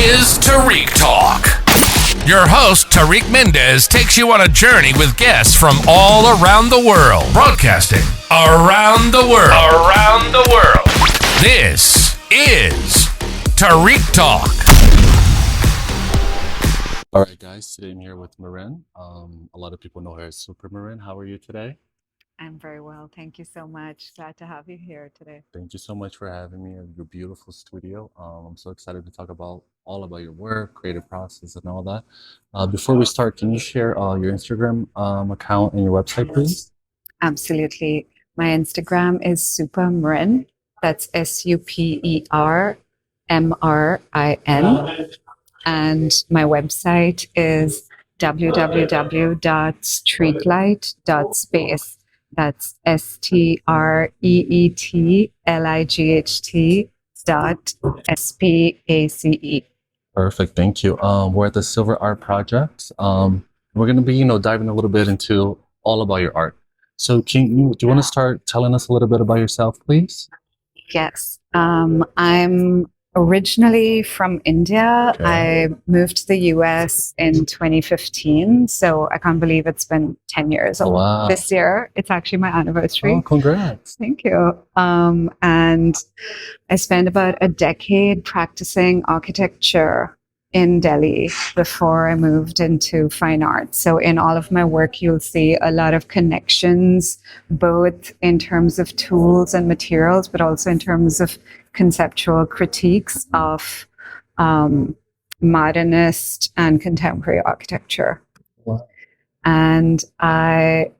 is Tarik Talk. Your host, Tarik Mendez, takes you on a journey with guests from all around the world. Broadcasting around the world. Around the world. This is Tarik Talk. All right, guys, today I'm here with Marin. A lot of people know her as Supermrin. How are you today? I'm very well. Thank you so much. Glad to have you here today. Thank you so much for having me in your beautiful studio. I'm so excited to talk about all about your work, creative process, and all that. Before we start, can you share your Instagram account and your website, please? Absolutely. My Instagram is Supermrin. That's SUPERMRIN. And my website is www.streetlight.space. That's STREETLIGHT.SPACE. Perfect, thank you. We're at the Silver Art Project. We're going to be, diving a little bit into all about your art. So do you want to start telling us a little bit about yourself, please? Yes. I'm originally from India. Okay. I moved to the US in 2015. So I can't believe it's been 10 years Oh, wow. this year. It's actually my anniversary. Oh, congrats. Thank you. And I spent about a decade practicing architecture in Delhi before I moved into fine art. So in all of my work, you'll see a lot of connections, both in terms of tools and materials, but also in terms of conceptual critiques of modernist and contemporary architecture. Wow. And I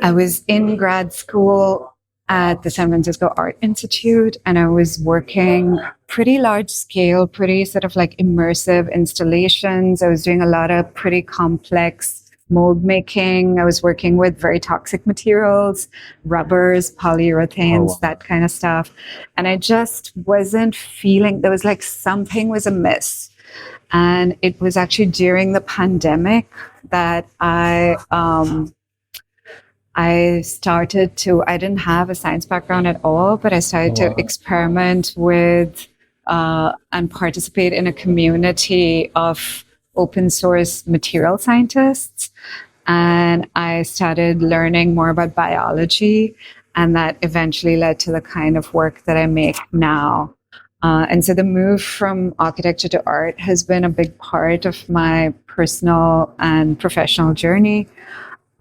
was in grad school at the San Francisco Art Institute, and I was working pretty large scale, pretty sort of like immersive installations. I was doing a lot of pretty complex mold making. I was working with very toxic materials, rubbers, polyurethanes, that kind of stuff. And I just wasn't feeling, there was like something was amiss. And it was actually during the pandemic that I started to, I didn't have a science background at all, but I started to experiment with and participate in a community of open source material scientists. And I started learning more about biology, and that eventually led to the kind of work that I make now. And so the move from architecture to art has been a big part of my personal and professional journey.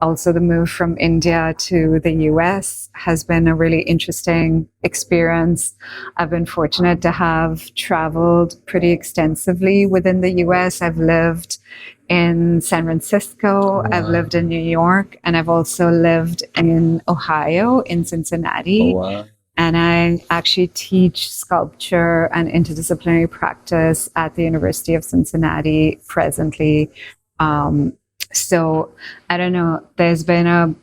Also, the move from India to the US has been a really interesting experience. I've been fortunate to have traveled pretty extensively within the US. I've lived in San Francisco, I've lived in New York, and I've also lived in Ohio, in Cincinnati. And I actually teach sculpture and interdisciplinary practice at the University of Cincinnati presently. So I don't know, there's been a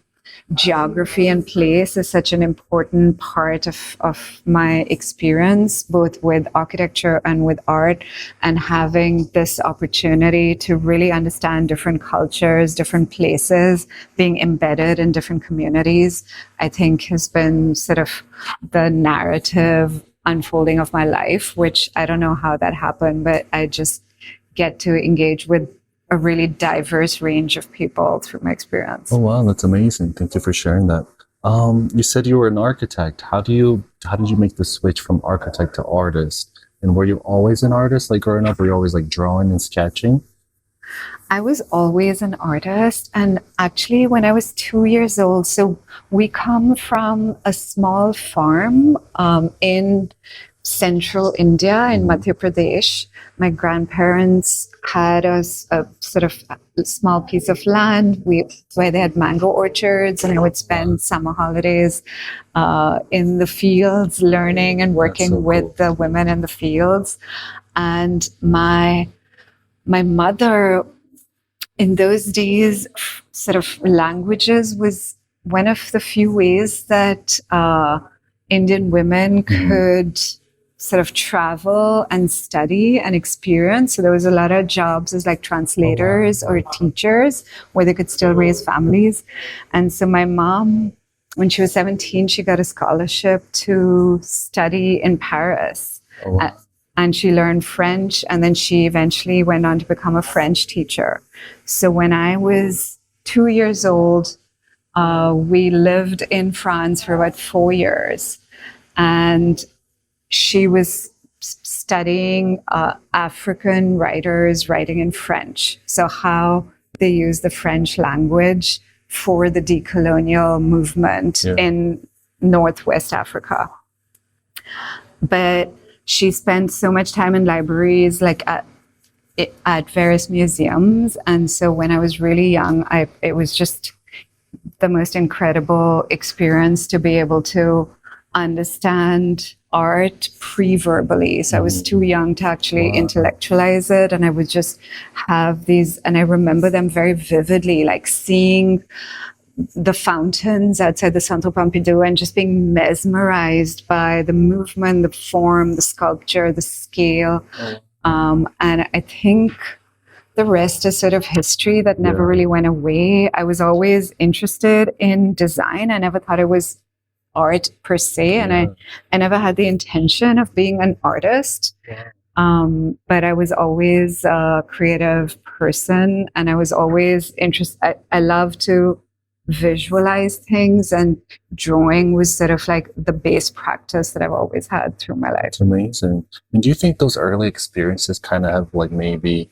geography and place is such an important part of my experience, both with architecture and with art, and having this opportunity to really understand different cultures, different places, being embedded in different communities, I think has been sort of the narrative unfolding of my life, which I don't know how that happened, but I just get to engage with a really diverse range of people through my experience. Oh wow, that's amazing. Thank you for sharing that. You said you were an architect. How did you make the switch from architect to artist? And were you always an artist? Like growing up, were you always like drawing and sketching? I was always an artist. And actually when I was 2 years old, so we come from a small farm in central India, in Madhya Pradesh. My grandparents had a sort of small piece of land where they had mango orchards, and I would spend summer holidays in the fields learning and working with the women in the fields. And my mother, in those days, sort of languages was one of the few ways that Indian women could sort of travel and study and experience. So there was a lot of jobs as like translators or teachers where they could still raise families. And so my mom, when she was 17, she got a scholarship to study in Paris. and she learned French, and then she eventually went on to become a French teacher. So when I was 2 years old, we lived in France for about 4 years, and she was studying African writers writing in French. So how they use the French language for the decolonial movement in Northwest Africa. But she spent so much time in libraries, like at various museums. And so when I was really young, it was just the most incredible experience to be able to understand art pre-verbally. So I was too young to actually intellectualize it. And I would just have these, and I remember them very vividly, like seeing the fountains outside the Centre Pompidou and just being mesmerized by the movement, the form, the sculpture, the scale. And I think the rest is sort of history that never really went away. I was always interested in design. I never thought it was art per se, and I never had the intention of being an artist. But I was always a creative person, and I was always interested. I love to visualize things, and drawing was sort of like the base practice that I've always had through my life. It's amazing. And do you think those early experiences kind of have like maybe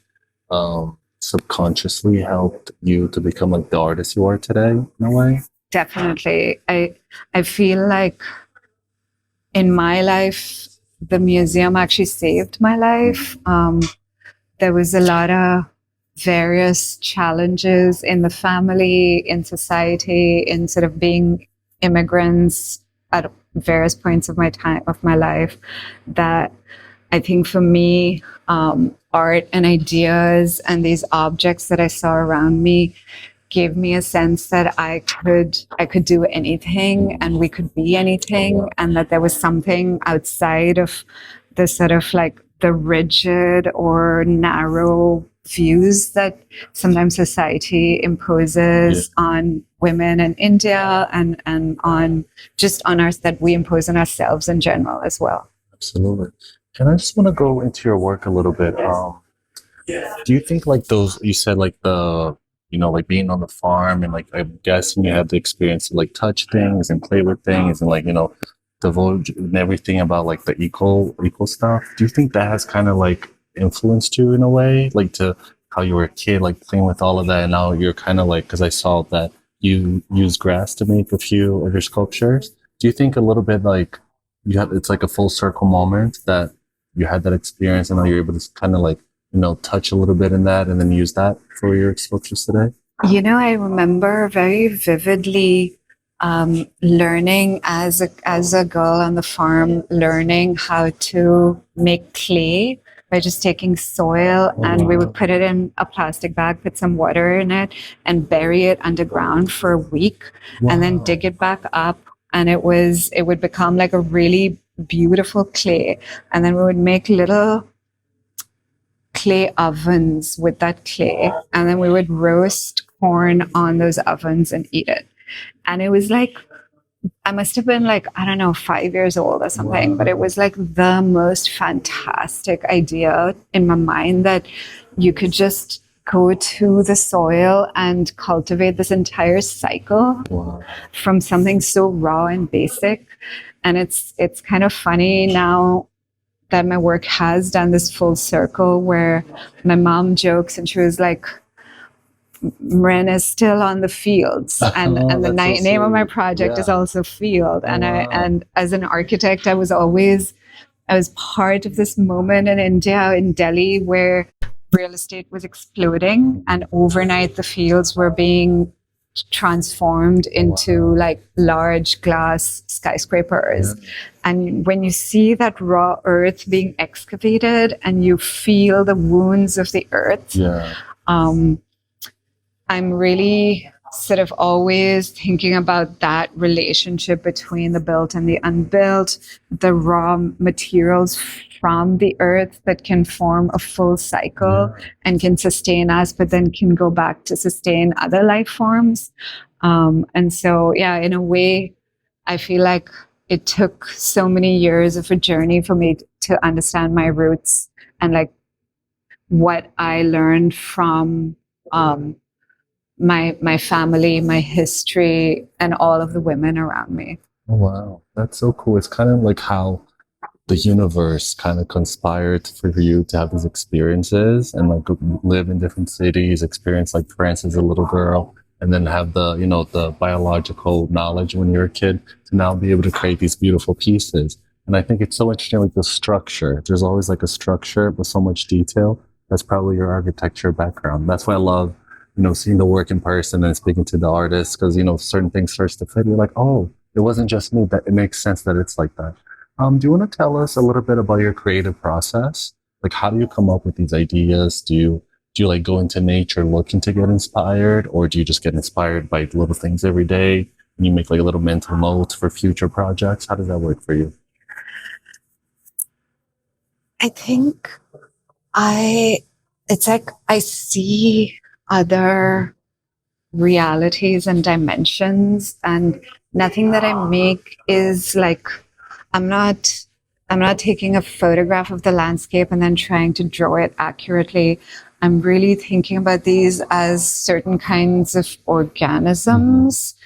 subconsciously helped you to become like the artist you are today in a way? Definitely. I feel like in my life, the museum actually saved my life. There was a lot of various challenges in the family, in society, in sort of being immigrants at various points of my life, that I think for me, art and ideas and these objects that I saw around me gave me a sense that I could do anything, and we could be anything, and that there was something outside of the sort of like the rigid or narrow views that sometimes society imposes on women in India, and on us, that we impose on ourselves in general as well. Absolutely. And I just want to go into your work a little bit. Do you think like those, you said like the, like being on the farm, and like I'm guessing you had the experience to like touch things and play with things and like, divulge and everything about like the eco stuff. Do you think that has kind of like influenced you in a way, like to how you were a kid, like playing with all of that, and now you're kind of like, because I saw that you use grass to make a few of your sculptures. Do you think a little bit like it's like a full circle moment that you had that experience and now you're able to kind of like, touch a little bit in that and then use that for your sculptures today? I remember very vividly learning as a girl on the farm, learning how to make clay by just taking soil, and we would put it in a plastic bag, put some water in it, and bury it underground for a week, and then dig it back up, and it would become like a really beautiful clay, and then we would make little clay ovens with that clay, and then we would roast corn on those ovens and eat it. And it was like, I must have been like, I don't know, 5 years old or something, but it was like the most fantastic idea in my mind, that you could just go to the soil and cultivate this entire cycle from something so raw and basic. And it's kind of funny now that my work has done this full circle, where my mom jokes and she was like, Mrin is still on the fields, and the name of my project is also Field. And as an architect, I was part of this moment in India, in Delhi, where real estate was exploding, and overnight the fields were being transformed into like large glass skyscrapers. And when you see that raw earth being excavated and you feel the wounds of the earth, I'm really sort of always thinking about that relationship between the built and the unbuilt, the raw materials from the earth that can form a full cycle and can sustain us, but then can go back to sustain other life forms. And so, in a way, I feel like it took so many years of a journey for me to understand my roots and like what I learned from my family, my history, and all of the women around me. Oh, wow. That's so cool. It's kind of like how the universe kind of conspired for you to have these experiences and like live in different cities, experience like France as a little girl, and then have the, you know, the biological knowledge when you're a kid to now be able to create these beautiful pieces. And I think it's so interesting, like the structure. There's always like a structure with so much detail. That's probably your architecture background. That's why I love, you know, seeing the work in person and speaking to the artists, because, you know, certain things starts to fit. You're like, oh, it wasn't just me. That it makes sense that it's like that. Do you want to tell us a little bit about your creative process? Like, how do you come up with these ideas? Do you like go into nature looking to get inspired, or do you just get inspired by little things every day and you make like a little mental notes for future projects? How does that work for you? I think it's like I see other realities and dimensions, and nothing that I make is like, I'm not taking a photograph of the landscape and then trying to draw it accurately. I'm really thinking about these as certain kinds of organisms.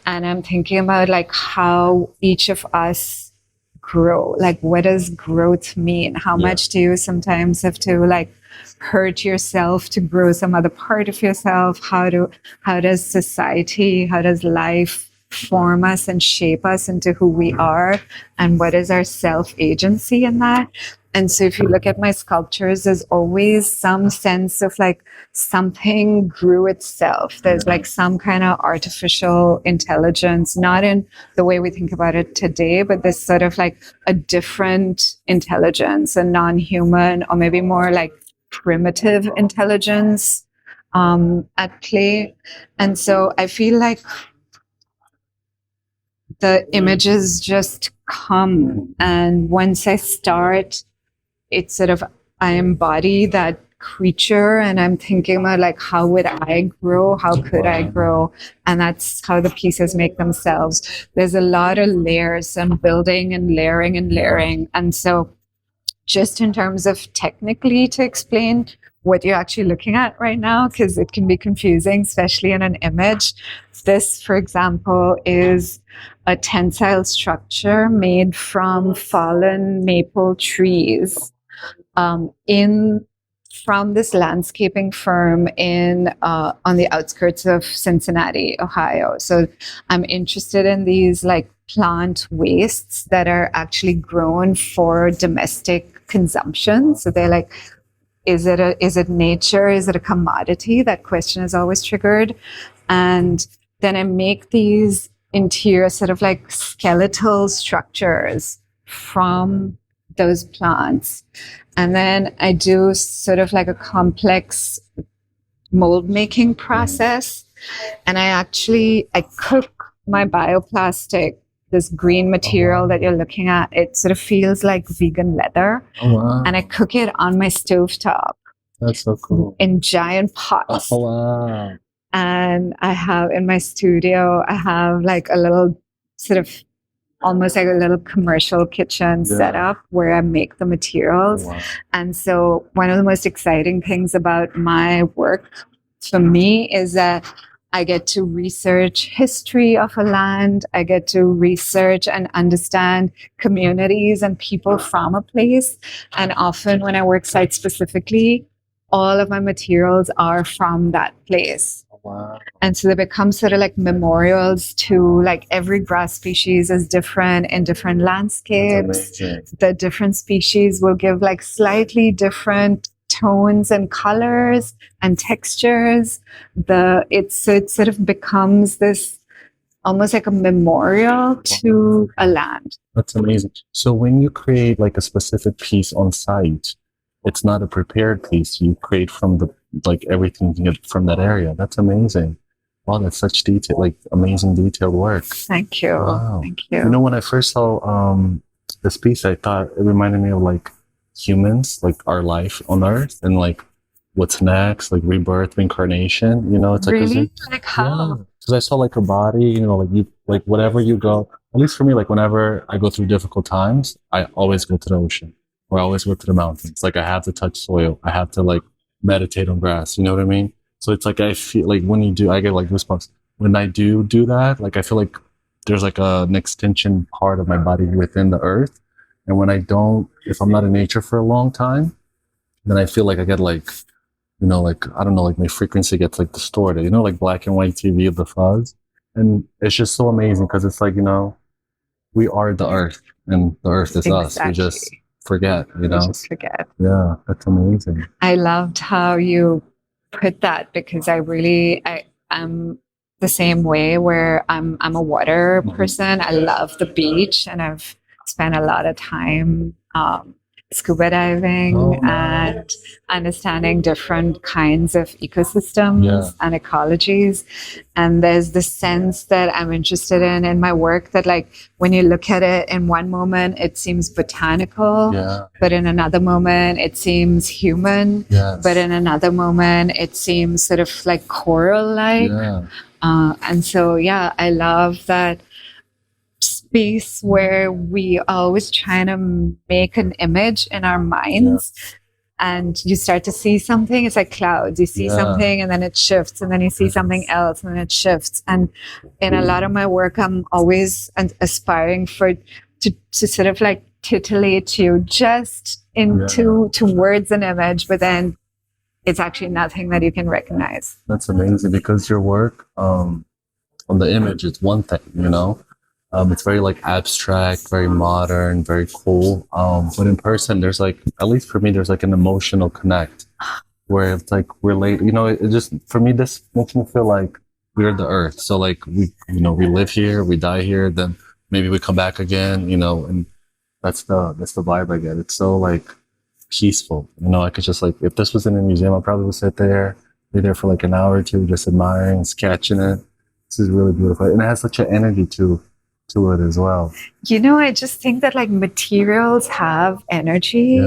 And I'm thinking about like how each of us grow. Like, what does growth mean? How much do you sometimes have to like hurt yourself to grow some other part of yourself? How does society, how does life form us and shape us into who we are, and what is our self-agency in that? And so if you look at my sculptures, there's always some sense of like something grew itself. There's like some kind of artificial intelligence, not in the way we think about it today, but this sort of like a different intelligence, a non-human, or maybe more like primitive intelligence at play. And so I feel like the images just come, and once I start, it's sort of, I embody that creature, and I'm thinking about like, how would I grow? How could I grow? And that's how the pieces make themselves. There's a lot of layers and building and layering. And so just in terms of technically to explain what you're actually looking at right now, because it can be confusing, especially in an image. This, for example, is a tensile structure made from fallen maple trees from this landscaping firm on the outskirts of Cincinnati, Ohio. So I'm interested in these like plant wastes that are actually grown for domestic consumption. So they're like, is it nature? Is it a commodity? That question is always triggered. And then I make these interior sort of like skeletal structures from those plants. And then I do sort of like a complex mold making process. And I cook my bioplastic, this green material that you're looking at. It sort of feels like vegan leather. Oh, wow. And I cook it on my stovetop. That's so cool. In giant pots. Oh, wow. And I have in my studio, I have like a little sort of almost like a little commercial kitchen set up where I make the materials. Oh, wow. And so one of the most exciting things about my work for me is that I get to research history of a land. I get to research and understand communities and people from a place. And often when I work site specifically, all of my materials are from that place. Wow. And so they become sort of like memorials to like every grass species is different in different landscapes. The different species will give like slightly different tones and colors and textures. It sort of becomes this almost like a memorial to a land. That's amazing. So when you create like a specific piece on site, it's not a prepared piece. You create from everything you get from that area. That's amazing. Wow, that's such detail, like amazing detailed work. Thank you. Wow. Thank you. You know, when I first saw this piece, I thought it reminded me of like humans, like our life on Earth, and like what's next, like rebirth, reincarnation. You know, it's like really? Like how? Because I saw like a body. You know, like whatever you go. At least for me, like whenever I go through difficult times, I always go to the ocean. or I always go to the mountains. Like I have to touch soil. I have to like meditate on grass. You know what I mean? So it's like I feel like when you do, I get like goosebumps. When I do that, like I feel like there's like an extension part of my body within the earth. And when I don't, if I'm not in nature for a long time, then I feel like I get like, you know, like, I don't know, like my frequency gets like distorted, you know, like black and white TV of the fuzz. And it's just so amazing because it's like, you know, we are the earth and the earth is us. We just forget, you know? We just forget. Yeah, that's amazing. I loved how you put that because I'm the same way where I'm a water person. I love the beach and I've spent a lot of time scuba diving and understanding different kinds of ecosystems and ecologies. And there's this sense that I'm interested in my work that like when you look at it in one moment, it seems botanical, but in another moment, it seems human, but in another moment, it seems sort of like coral-like. And so, I love that space where we always trying to make an image in our minds and you start to see something. It's like clouds. You see something and then it shifts and then you see something else and then it shifts. And in a lot of my work, I'm always aspiring to sort of like titillate you just into to words and image, but then it's actually nothing that you can recognize. That's amazing because your work on the image is one thing, you know? It's very like abstract, very modern, very cool. But in person, there's like, at least for me, there's like an emotional connect where it's like relate. You know, it just, for me, this makes me feel like we're the earth. So like we live here, we die here, then maybe we come back again, you know, and that's the vibe I get. It's so like peaceful. You know, I could just like, if this was in a museum, I probably would sit there, be there for like an hour or two, just admiring, sketching it. This is really beautiful. And it has such an energy to it as well. You know, I just think that like materials have energy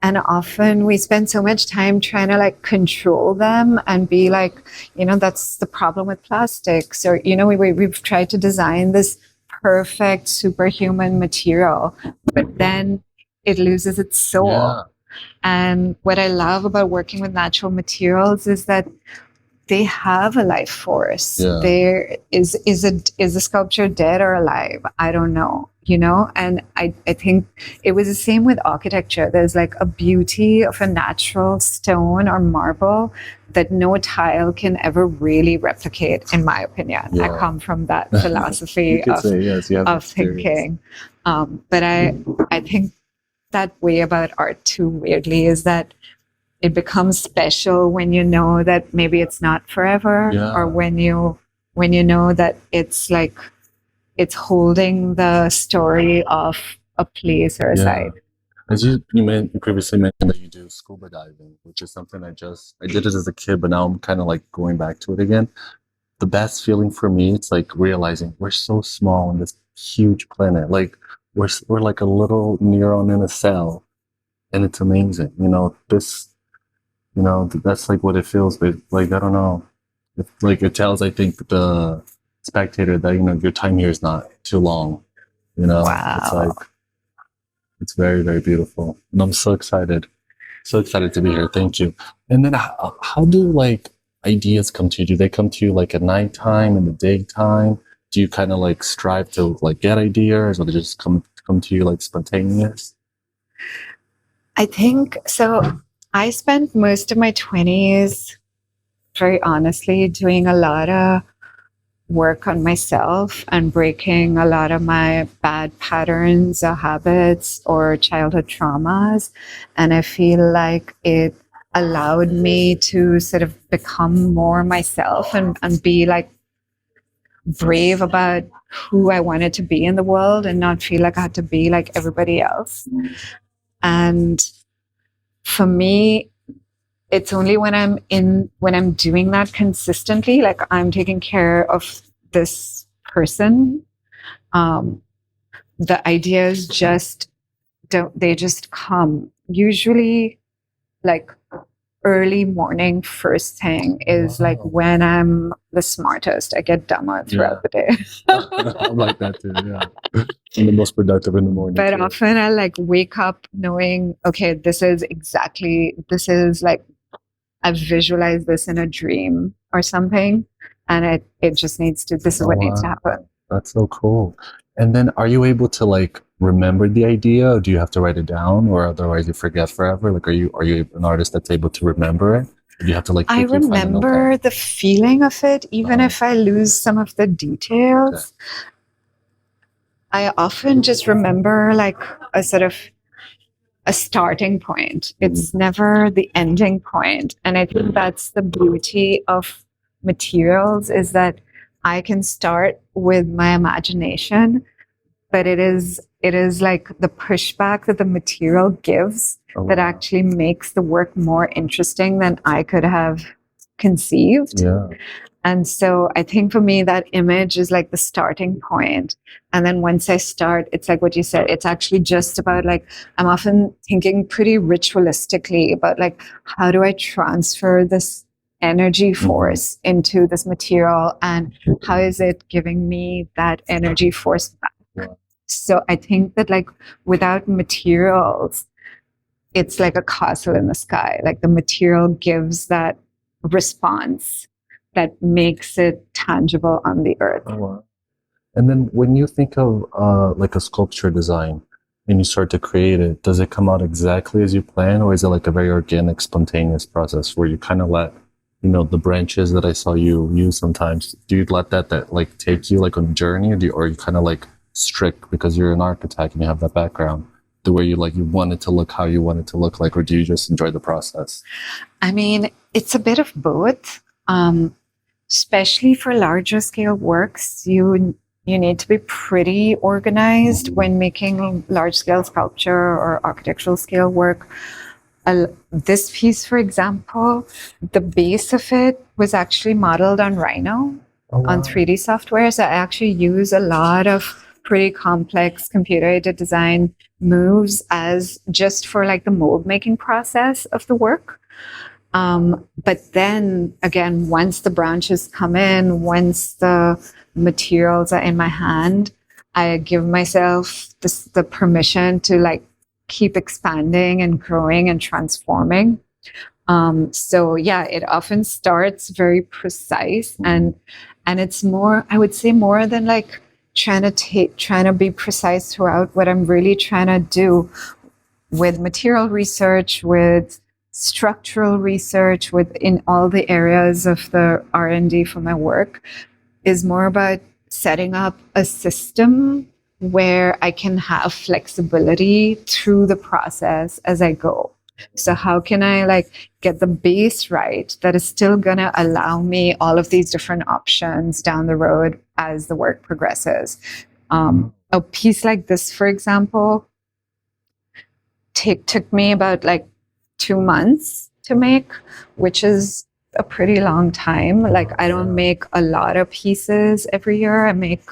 and often we spend so much time trying to like control them and be like, you know, that's the problem with plastics or, you know, we've tried to design this perfect superhuman material, but then it loses its soul. And what I love about working with natural materials is that they have a life force. There is a sculpture dead or alive? I don't know, you know? And I think it was the same with architecture. There's like a beauty of a natural stone or marble that no tile can ever really replicate, in my opinion. I come from that philosophy of thinking. But I think that way about art too, weirdly, is that it becomes special when you know that maybe it's not forever, or when you know that it's like it's holding the story of a place or a site. As you previously mentioned that you do scuba diving, which is something I did it as a kid, but now I'm kind of like going back to it again. The best feeling for me, it's like realizing we're so small on this huge planet. Like we're like a little neuron in a cell, and it's amazing. You know, that's like what it feels like. I don't know. It tells, I think, the spectator that, you know, your time here is not too long. You know, it's like, it's very, very beautiful. And I'm so excited to be here. Thank you. And then how do like ideas come to you? Do they come to you like at nighttime, in the daytime? Do you kind of like strive to like get ideas, or they just come to you like spontaneous? I think so. I spent most of my 20s, very honestly, doing a lot of work on myself and breaking a lot of my bad patterns or habits or childhood traumas. And I feel like it allowed me to sort of become more myself and be like brave about who I wanted to be in the world and not feel like I had to be like everybody else. And for me, it's only when I'm doing that consistently, like I'm taking care of this person, the ideas just come. Usually, like early morning first thing is like when I'm the smartest. I get dumber throughout the day. I'm like that too, yeah. I'm the most productive in the morning. But too. often I like wake up knowing, okay, this is like, I've visualized this in a dream or something. And it just needs to, this is what needs to happen. That's so cool. And then are you able to like remember the idea, or do you have to write it down, or otherwise you forget forever? Like, are you an artist that's able to remember it? Or do you have to like? I remember the feeling of it, even if I lose some of the details. Okay. I often just remember like a sort of a starting point. It's never the ending point. And I think that's the beauty of materials, is that I can start with my imagination, but it is like the pushback that the material gives that actually makes the work more interesting than I could have conceived. Yeah. And so I think for me, that image is like the starting point. And then once I start, it's like what you said, it's actually just about like, I'm often thinking pretty ritualistically about like, how do I transfer this energy force into this material, and how is it giving me that energy force back? Yeah. So I think that like without materials, it's like a castle in the sky. Like the material gives that response that makes it tangible on the earth. Oh, wow. And then when you think of like a sculpture design and you start to create it, does it come out exactly as you plan, or is it like a very organic, spontaneous process where you kind of let, you know, the branches that I saw you use sometimes, do you let that like take you like on a journey, or you kind of like strict because you're an architect and you have that background, the way you like, you want it to look how you want it to look like, or do you just enjoy the process? I mean, it's a bit of both. Especially for larger scale works, you need to be pretty organized when making large scale sculpture or architectural scale work. This piece, for example, the base of it was actually modeled on Rhino on 3D software. So I actually use a lot of pretty complex computer-aided design moves as just for like the mold making process of the work. But then again, once the branches come in, once the materials are in my hand, I give myself the permission to like keep expanding and growing and transforming. So yeah, it often starts very precise, and it's more, I would say, more than like trying to be precise throughout. What I'm really trying to do with material research, with structural research, within all the areas of the R&D for my work, is more about setting up a system where I can have flexibility through the process as I go. So how can I like get the base right that is still going to allow me all of these different options down the road as the work progresses? A piece like this, for example, took me about like 2 months to make, which is a pretty long time. Like I don't make a lot of pieces every year. I make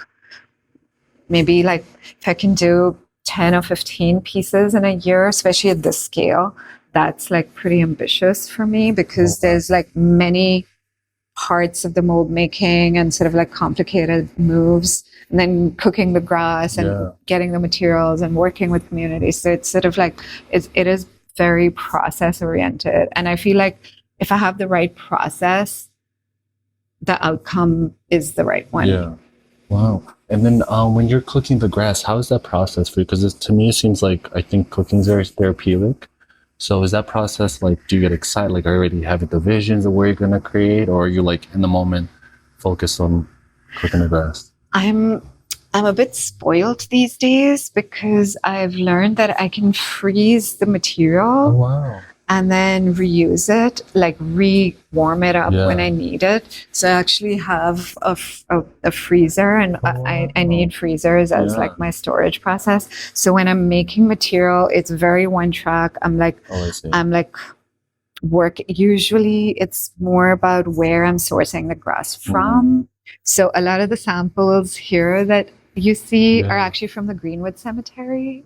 maybe like, if I can do 10 or 15 pieces in a year, especially at this scale, that's like pretty ambitious for me, because there's like many parts of the mold making and sort of like complicated moves, and then cooking the grass and getting the materials and working with communities. So it's sort of like, it is very process oriented. And I feel like if I have the right process, the outcome is the right one. Yeah. Wow. And then when you're cooking the grass, how is that process for you? Because to me, it seems like, I think cooking is very therapeutic. So is that process like, do you get excited? Like, are you already having the visions of where you're going to create, or are you like in the moment focused on cooking the grass? I'm a bit spoiled these days, because I've learned that I can freeze the material and then reuse it, like warm it up when I need it. So I actually have a freezer, and I need freezers as like my storage process. So when I'm making material, it's very one track. Usually it's more about where I'm sourcing the grass from. So a lot of the samples here that you see are actually from the Greenwood Cemetery.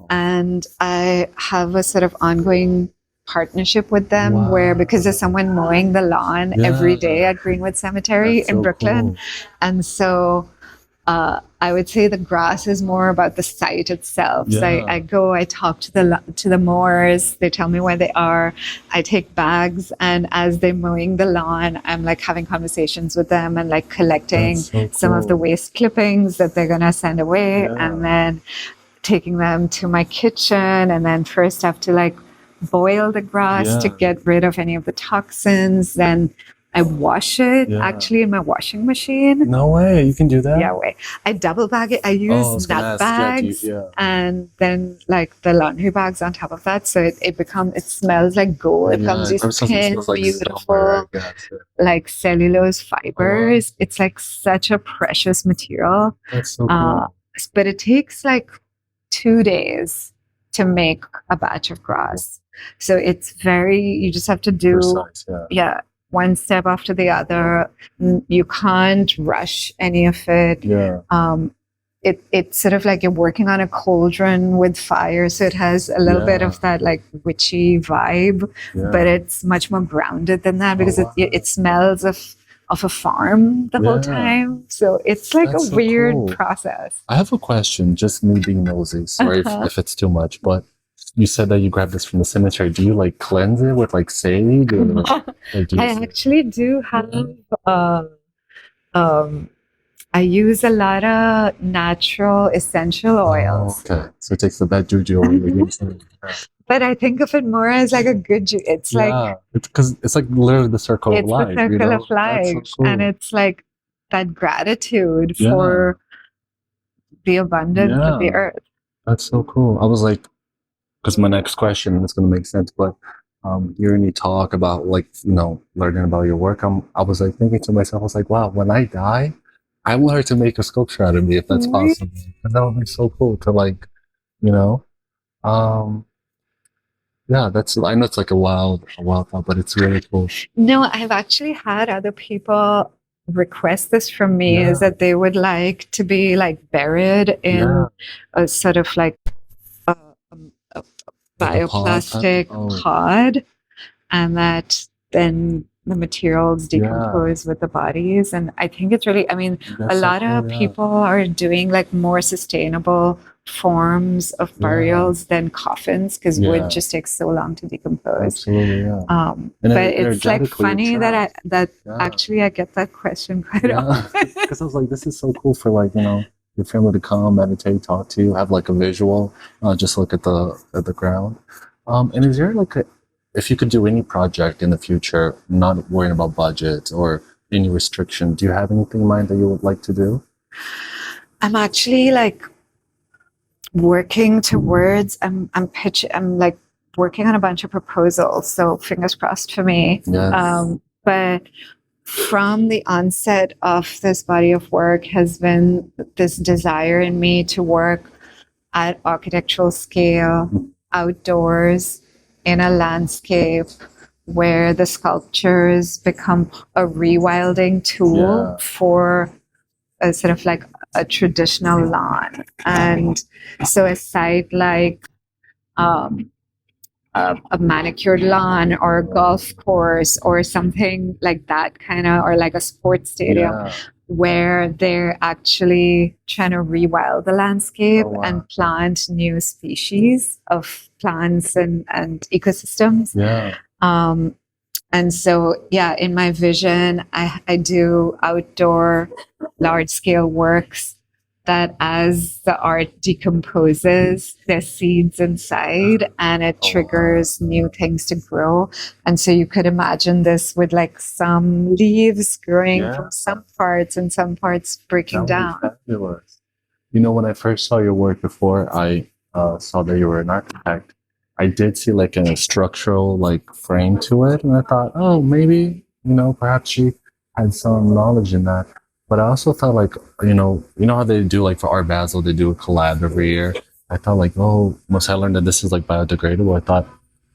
And I have a sort of ongoing partnership with them where, because there's someone mowing the lawn every day at Greenwood Cemetery in Brooklyn. Cool. And so I would say the grass is more about the site itself. So I go, I talk to the mowers, they tell me where they are, I take bags, and as they're mowing the lawn, I'm like having conversations with them and like collecting some of the waste clippings that they're gonna send away, and then taking them to my kitchen, and then first have to like boil the grass to get rid of any of the toxins. Then I wash it actually in my washing machine. No way, you can do that? Yeah, way. I double bag it. I use nut bags and then like the laundry bags on top of that. So it smells like gold. It comes these thin, beautiful, like cellulose fibers. It's like such a precious material. That's so cool. But it takes like 2 days to make a batch of grass. So it's you just have to do, one step after the other. You can't rush any of it. It's sort of like you're working on a cauldron with fire, so it has a little bit of that like witchy vibe, but it's much more grounded than that because it smells of a farm the whole time. So it's like a weird process. I have a question, just me being nosy. Sorry if it's too much, but you said that you grabbed this from the cemetery. Do you like cleanse it with like sage? Or, I actually do have, I use a lot of natural essential oils. Okay, so it takes the bad juju away. But I think of it more as like a good juju. It's like, it's like literally the circle of life. It's the circle of life. So cool. And it's like that gratitude for the abundance of the earth. That's so cool. I was like, because my next question is going to make sense, but hearing you talk about like, learning about your work, I was like thinking to myself, I was like, wow, when I die, I want her to make a sculpture out of me if that's possible. And that would be so cool to like, that's, I know it's like a wild thought, but it's really cool. No, I've actually had other people request this from me, is that they would like to be like buried in a sort of like a bioplastic pod, and that then the materials decompose with the bodies. And I think it's really, a lot of people are doing like more sustainable forms of burials than coffins, because wood just takes so long to decompose. Absolutely, but it's like funny that actually I get that question quite often. Because I was like, this is so cool for like, your family to come, meditate, talk to you, have like a visual, just look at the ground. And is there like if you could do any project in the future, not worrying about budget or any restriction, do you have anything in mind that you would like to do? I'm actually like working towards, I'm like working on a bunch of proposals, so fingers crossed for me. But from the onset of this body of work has been this desire in me to work at architectural scale, outdoors, in a landscape where the sculptures become a rewilding tool for a sort of like a traditional lawn. And so a site like a manicured lawn or a golf course or something like that kind of, or like a sports stadium where they're actually trying to rewild the landscape and plant new species of plants and ecosystems. And so, in my vision, I do outdoor large scale works that as the art decomposes, there's seeds inside and it triggers new things to grow. And so you could imagine this with like some leaves growing from some parts and some parts breaking down. Fabulous. When I first saw your work before I saw that you were an architect, I did see like a structural like frame to it. And I thought, oh, maybe, perhaps she had some knowledge in that. But I also thought like, how they do like for Art Basel, they do a collab every year. I thought like, once I learned that this is like biodegradable, I thought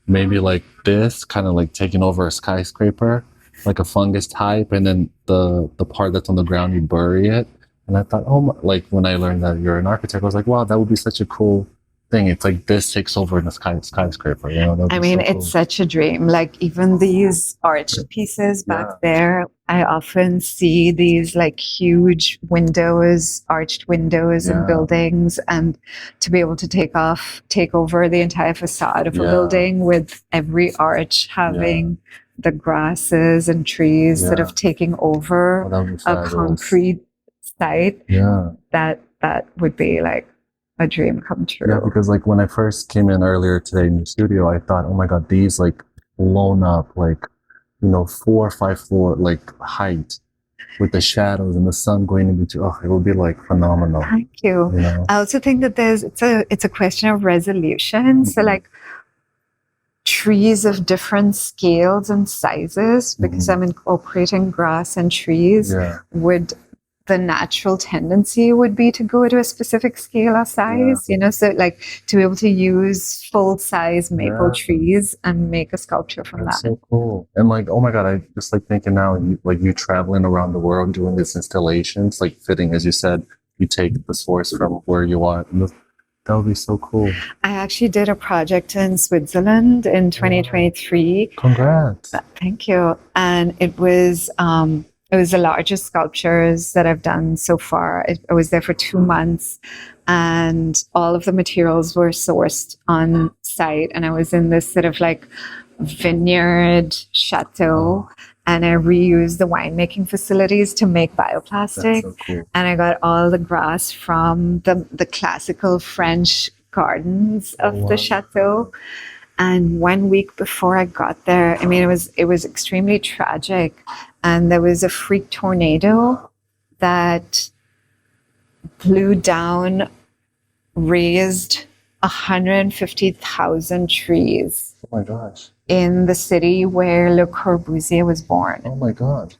maybe like this kind of like taking over a skyscraper, like a fungus type. And then the part that's on the ground, you bury it. And I thought, like when I learned that you're an architect, I was like, wow, that would be such a cool thing. It's like this takes over in the skyscraper. You know, that'd I be mean, so cool. it's such a dream. Like even these arched pieces back there, I often see these like huge windows, arched windows in buildings, and to be able to take over the entire facade of a building with every arch having the grasses and trees that have taken over a concrete site. Yeah. That would be like a dream come true. Yeah, because like when I first came in earlier today in the studio, I thought, oh my God, these like blown up, like, you know, 4 or 5 floor like height with the shadows and the sun going in between. Oh, it will be like phenomenal. Thank you. You know? I also think that it's a question of resolution. So like trees of different scales and sizes, because I'm incorporating grass and trees, the natural tendency would be to go to a specific scale or size, you know, so like to be able to use full size maple trees and make a sculpture from That's that. so cool. And like, oh my God, I just like thinking now, you traveling around the world doing these installations, like fitting, as you said, you take the source from where you are. That would be so cool. I actually did a project in Switzerland in 2023. Congrats. Thank you. And it was the largest sculptures that I've done so far. I was there for 2 months, and all of the materials were sourced on site. And I was in this sort of like vineyard chateau, and I reused the winemaking facilities to make bioplastic. That's so cool. And I got all the grass from the classical French gardens of the chateau. And 1 week before I got there, I mean, it was extremely tragic. And there was a freak tornado that blew down, razed 150,000 trees. Oh my gosh. In the city where Le Corbusier was born. Oh my God.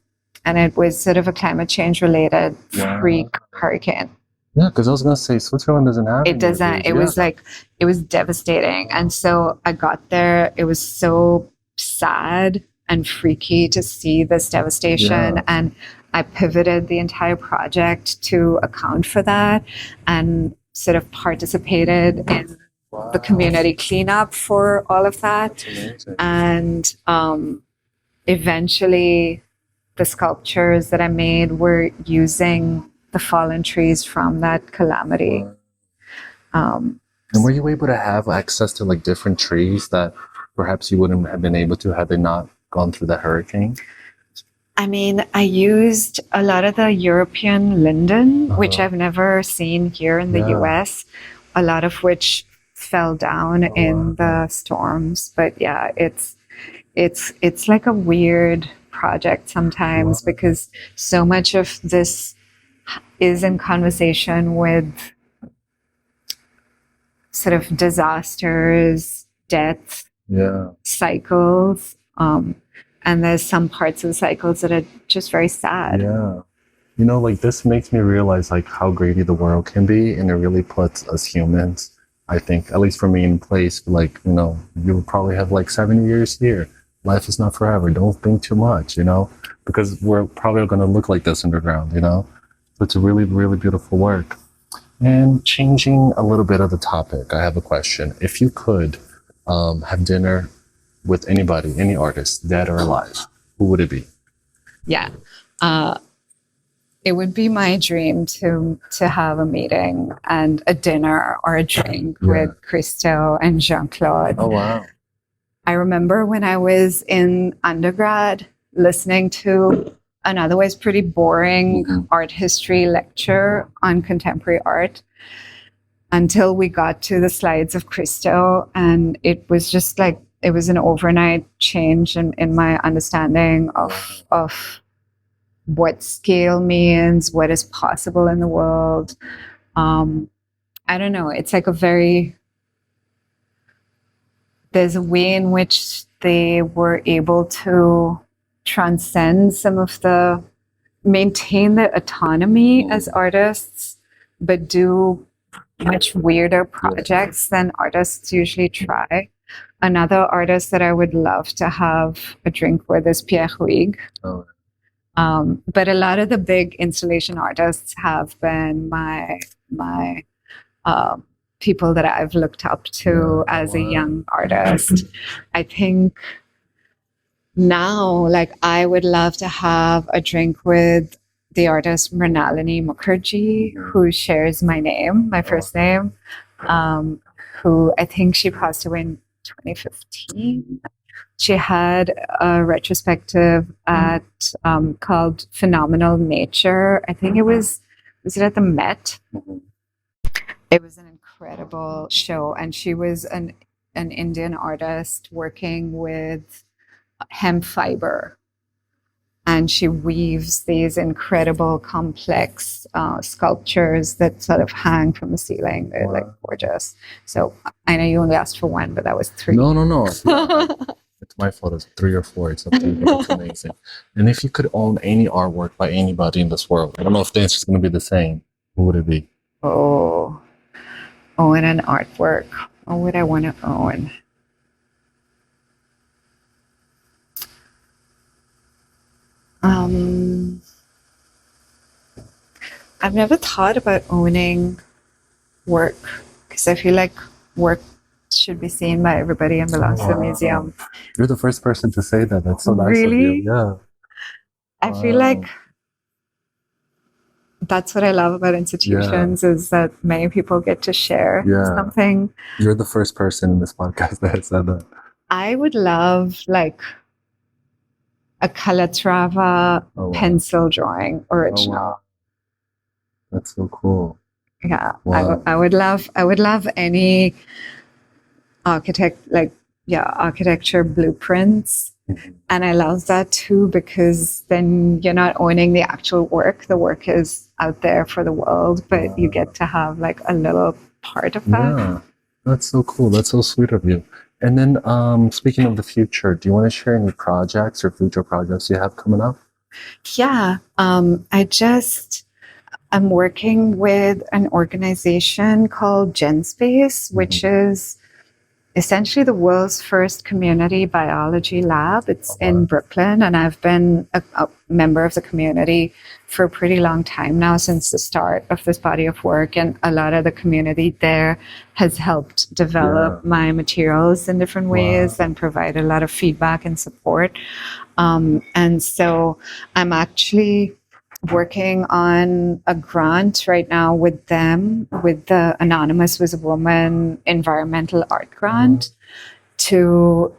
And it was sort of a climate change related freak hurricane. Yeah, because I was going to say Switzerland doesn't have it. Doesn't. It was like, it was devastating. And so I got there. It was so sad and freaky to see this devastation. And I pivoted the entire project to account for that and sort of participated in the community cleanup for all of that. And eventually the sculptures that I made were using the fallen trees from that calamity. And were you able to have access to like different trees that perhaps you wouldn't have been able to had they not gone through the hurricane? I mean, I used a lot of the European linden, which I've never seen here in the US, a lot of which fell down in the storms. But yeah, it's like a weird project sometimes because so much of this is in conversation with sort of disasters, death, cycles. And there's some parts of the cycles that are just very sad. Yeah. You know, like this makes me realize like how greedy the world can be, and it really puts us humans, I think, at least for me, in place. Like, you know, you'll probably have like 70 years here. Life is not forever. Don't think too much, you know, because we're probably going to look like this underground, you know. So it's a really, really beautiful work. And changing a little bit of the topic, I have a question. If you could have dinner with anybody, any artist, dead or alive, who would it be? Yeah. It would be my dream to have a meeting and a dinner or a drink with Christo and Jean-Claude. Oh, wow. I remember when I was in undergrad listening to an otherwise pretty boring art history lecture on contemporary art until we got to the slides of Christo, and it was just like, it was an overnight change in my understanding of what scale means, what is possible in the world. I don't know. It's like there's a way in which they were able to transcend maintain their autonomy as artists, but do much weirder projects than artists usually try. Another artist that I would love to have a drink with is Pierre Huyghe. But a lot of the big installation artists have been my people that I've looked up to as a young artist. I think now, like, I would love to have a drink with the artist Mrinalini Mukherjee, who shares my name, my first name, who I think she passed away in 2015. She had a retrospective at called Phenomenal Nature. I think was it at the Met? It was an incredible show, and she was an Indian artist working with hemp fiber, and she weaves these incredible complex sculptures that sort of hang from the ceiling. They're like gorgeous. So I know you only asked for one, but that was 3. No. It's my fault. It's 3 or 4. It's up to you, but it's amazing. And if you could own any artwork by anybody in this world, I don't know if the answer is going to be the same. Who would it be? Oh, own an artwork. What would I want to own? I've never thought about owning work because I feel like work should be seen by everybody and belongs to the museum. You're the first person to say that. That's so nice really? of you. Yeah. I feel like that's what I love about institutions is that many people get to share something. You're the first person in this podcast that has said that. I would love like a Calatrava pencil drawing original. Oh, wow. That's so cool. Yeah, wow. I would love any architecture blueprints. And I love that too, because then you're not owning the actual work. The work is out there for the world, but you get to have like a little part of that. Yeah, that's so cool. That's so sweet of you. And then speaking of the future, do you want to share any projects or future projects you have coming up? Yeah, I'm working with an organization called GenSpace, which is essentially the world's first community biology lab. It's in Brooklyn, and I've been a member of the community for a pretty long time now, since the start of this body of work. And a lot of the community there has helped develop my materials in different ways and provide a lot of feedback and support. And so I'm actually working on a grant right now with them, with the Anonymous Was a Woman environmental art grant, to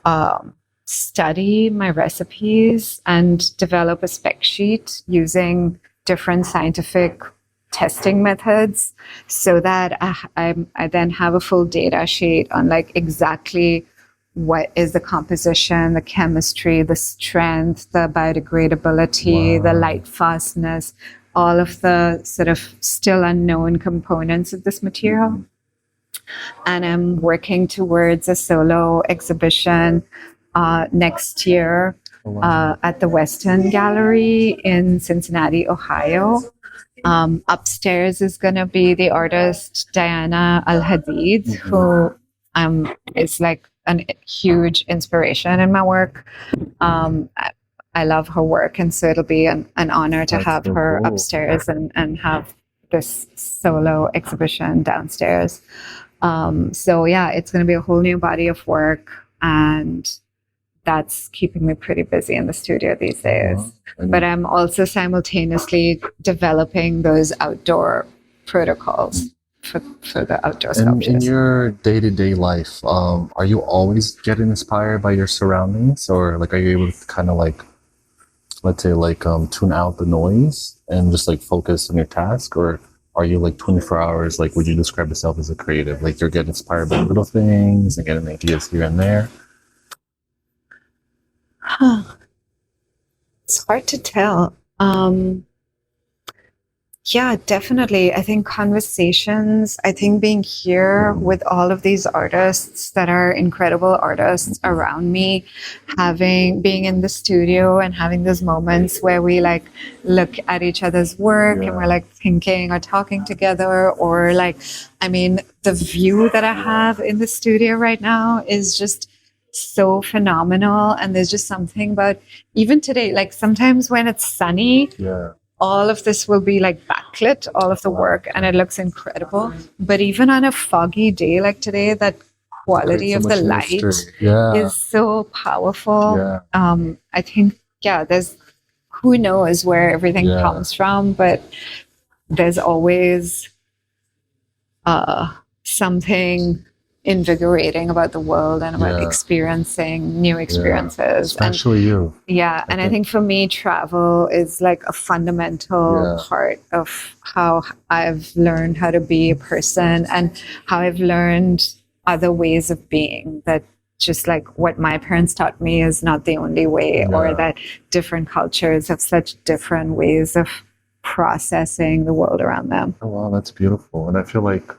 study my recipes and develop a spec sheet using different scientific testing methods, so that I then have a full data sheet on like exactly what is the composition, the chemistry, the strength, the biodegradability, the light fastness, all of the sort of still unknown components of this material. And I'm working towards a solo exhibition next year at the Western Gallery in Cincinnati, Ohio. Upstairs is going to be the artist Diana Al-Hadid, who is like a huge inspiration in my work. I love her work, and so it'll be an honor to have her upstairs and have this solo exhibition downstairs. So yeah, it's going to be a whole new body of work, and that's keeping me pretty busy in the studio these days. But I'm also simultaneously developing those outdoor protocols for the outdoor sculptures. In your day-to-day life, are you always getting inspired by your surroundings, or like are you able to kind of like, let's say like tune out the noise and just like focus on your task? Or are you like 24 hours, like would you describe yourself as a creative? Like you're getting inspired by little things and getting ideas here and there? It's hard to tell. Yeah, definitely. I think conversations, I think being here with all of these artists that are incredible artists around me, being in the studio and having those moments where we like look at each other's work and we're like thinking or talking together, or like, I mean, the view that I have in the studio right now is just so phenomenal. And there's just something about, even today, like sometimes when it's sunny, all of this will be like backlit, all of the work, and it looks incredible. But even on a foggy day like today, that quality So of the much light mystery. Yeah. is so powerful. Yeah. I think, there's who knows where everything comes from, but there's always something invigorating about the world and about experiencing new experiences. Especially you. Yeah. And I think for me, travel is like a fundamental part of how I've learned how to be a person and how I've learned other ways of being, that just like what my parents taught me is not the only way, or that different cultures have such different ways of processing the world around them. Oh, wow, that's beautiful. And I feel like,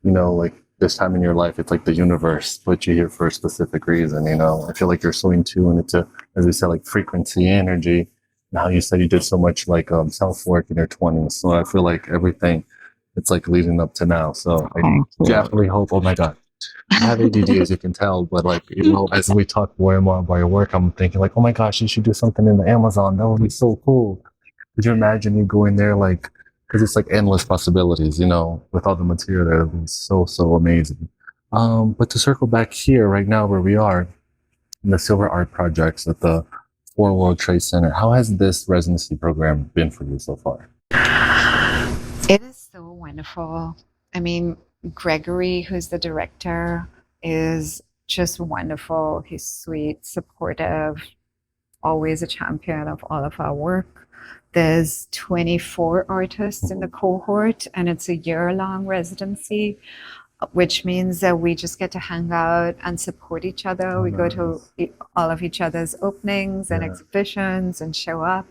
you know, like this time in your life, it's like the universe put you here for a specific reason, you know. I feel like you're so in tune into, as we said, like frequency, energy. Now you said you did so much like self-work in your 20s. So I feel like everything, it's like leading up to now. So I definitely hope, oh my God, I have ADD, as you can tell, but like, you know, as we talk more and more about your work, I'm thinking like, oh my gosh, you should do something in the Amazon. That would be so cool. Could you imagine you going there, like, because it's like endless possibilities, you know, with all the material there, it would be so, so amazing. But to circle back here right now where we are in the Silver Art Projects at the Four World Trade Center, how has this residency program been for you so far? It is so wonderful. I mean, Gregory, who's the director, is just wonderful. He's sweet, supportive, always a champion of all of our work. There's 24 artists in the cohort, and it's a year-long residency, which means that we just get to hang out and support each other. We go to all of each other's openings and exhibitions and show up.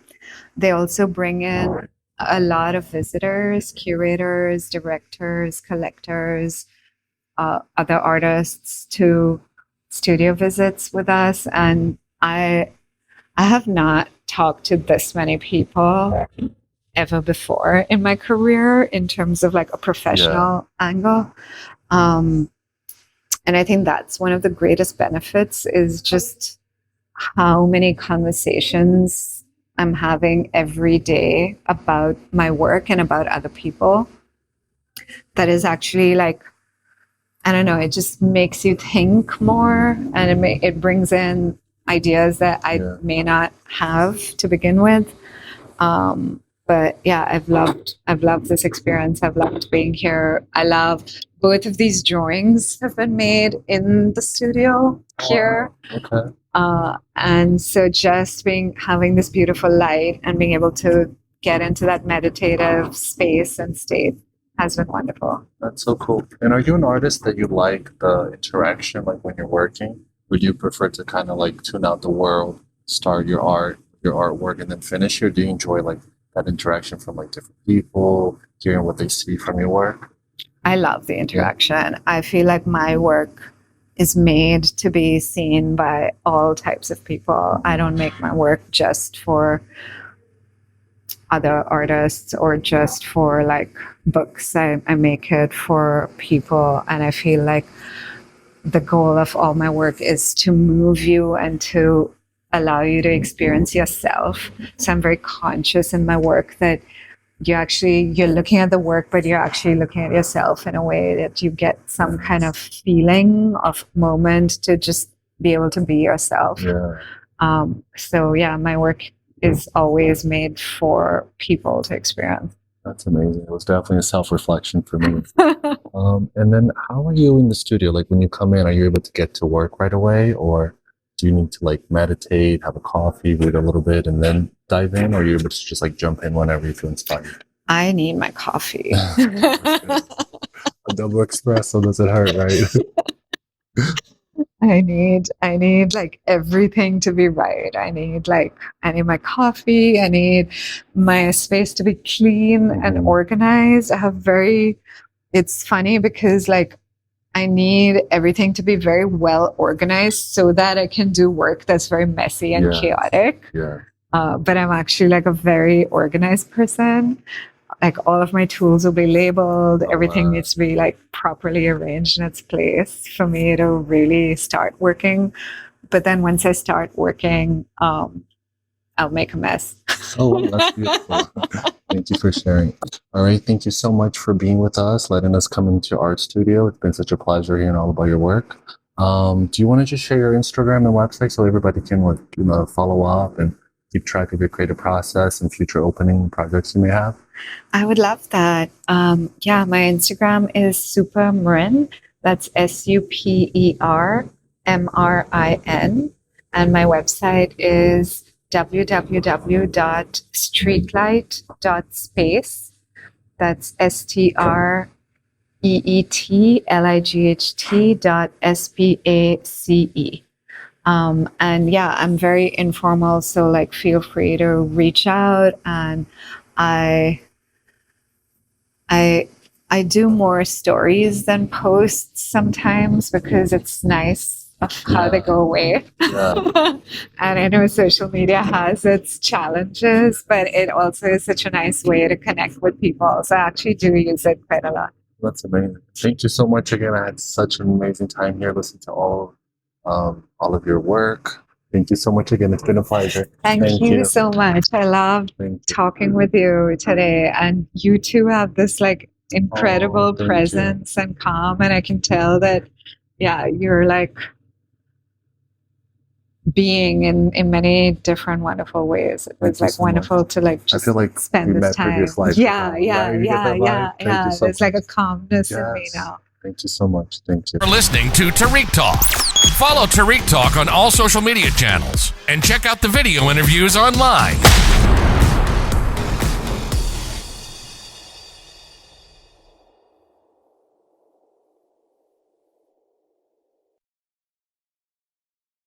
They also bring in a lot of visitors, curators, directors, collectors, other artists to studio visits with us. And I have not talked to this many people ever before in my career in terms of like a professional angle. And I think that's one of the greatest benefits, is just how many conversations I'm having every day about my work and about other people. That is actually like, I don't know, it just makes you think more, and it brings in ideas that I may not have to begin with. But yeah, I've loved this experience. I've loved being here. I love both of these drawings have been made in the studio here. Okay. And so just having this beautiful light and being able to get into that meditative space and state has been wonderful. That's so cool. And are you an artist that you like the interaction, like when you're working? Would you prefer to kind of like tune out the world, start your artwork, and then finish, or do you enjoy like that interaction from like different people, hearing what they see from your work? I love the interaction. I feel like my work is made to be seen by all types of people. I don't make my work just for other artists or just for like books. I make it for people, and I feel like the goal of all my work is to move you and to allow you to experience yourself. So I'm very conscious in my work that you're looking at the work, but you're actually looking at yourself in a way that you get some kind of feeling of moment to just be able to be yourself. So yeah, my work is always made for people to experience. That's amazing. It was definitely a self-reflection for me. And then how are you in the studio? Like when you come in, are you able to get to work right away, or do you need to like meditate, have a coffee, read a little bit, and then dive in, or are you able to just like jump in whenever you feel inspired? I need my coffee. A double espresso doesn't hurt, right? I need like everything to be right. I need my coffee. I need my space to be clean and organized. It's funny because like I need everything to be very well organized so that I can do work that's very messy and chaotic. But I'm actually like a very organized person. Like all of my tools will be labeled. Everything needs to be like properly arranged in its place for me to really start working. But then once I start working, I'll make a mess. Oh, that's beautiful. Thank you for sharing. All right. Thank you so much for being with us, letting us come into your art studio. It's been such a pleasure hearing all about your work. Do you want to just share your Instagram and website so everybody can follow up and keep track of your creative process and future opening projects you may have? I would love that. Yeah, my Instagram is Supermrin. That's SUPERMRIN. And my website is www.streetlight.space. That's STREETLIGHT.SPACE. And yeah, I'm very informal, so like feel free to reach out. And I do more stories than posts sometimes because it's nice of how they go away. Yeah. And I know social media has its challenges, but it also is such a nice way to connect with people. So I actually do use it quite a lot. That's amazing. Thank you so much again. I had such an amazing time here listening to all of your work. Thank you so much again. It's been a pleasure. Thank you so much. I loved talking with you today. And you two have this like incredible presence and calm. And I can tell that, yeah, you're like being in many different wonderful ways. It was like wonderful to like just spend this time. Yeah. There's like a calmness in me now. Thank you so much. Thank you for listening to Tarik Talk. Follow Tarik Talk on all social media channels and check out the video interviews online.